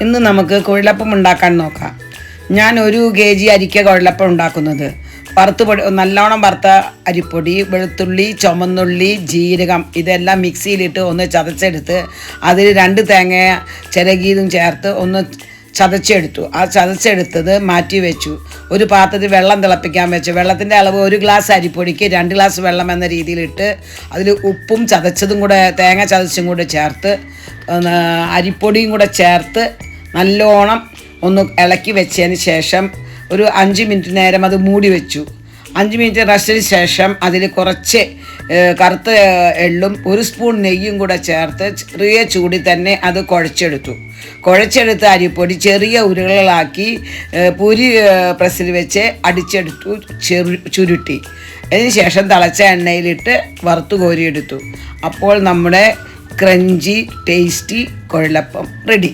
ഇന്ന് നമുക്ക് കുഴലപ്പം ഉണ്ടാക്കാൻ നോക്കാം. ഞാൻ 1 kg അരിക്ക കുഴലപ്പം ഉണ്ടാക്കുന്നത്. നല്ലോണം വറുത്ത അരിപ്പൊടി, വെളുത്തുള്ളി, ചുമന്നുള്ളി, ജീരകം ഇതെല്ലാം മിക്സിയിലിട്ട് ഒന്ന് ചതച്ചെടുത്ത് അതിൽ 2 തേങ്ങ ചിരകിയതും ചേർത്ത് ഒന്ന് ചതച്ചെടുത്തു. ആ ചതച്ചെടുത്തത് മാറ്റി വെച്ചു. ഒരു പാത്രത്തിൽ വെള്ളം തിളപ്പിക്കാൻ വെച്ചു. വെള്ളത്തിൻ്റെ അളവ് 1 ഗ്ലാസ് അരിപ്പൊടിക്ക് 2 ഗ്ലാസ് വെള്ളം എന്ന രീതിയിലിട്ട് അതിൽ ഉപ്പും തേങ്ങ ചതച്ചും കൂടെ ചേർത്ത് അരിപ്പൊടിയും കൂടെ ചേർത്ത് നല്ലോണം ഒന്ന് ഇളക്കി വെച്ചതിന് ശേഷം ഒരു 5 മിനിറ്റ് നേരം അത് മൂടി വെച്ചു. 5 മിനിറ്റ് റെസ്റ്റിന് ശേഷം അതിൽ കുറച്ച് കറുത്ത എള്ളും 1 സ്പൂൺ നെയ്യും കൂടെ ചേർത്ത് ചെറിയ ചൂടിൽ തന്നെ അത് കുഴച്ചെടുത്ത അരിപ്പൊടി ചെറിയ ഉരുളകളാക്കി പൂരി പ്രസ്സിൽ വെച്ച് അടിച്ചെടുത്തു, ചുരുട്ടി. അതിന് ശേഷം തിളച്ച എണ്ണയിലിട്ട് വറുത്ത് കോരിയെടുത്തു. അപ്പോൾ നമ്മുടെ ക്രഞ്ചി ടേസ്റ്റി കുഴലപ്പം റെഡി.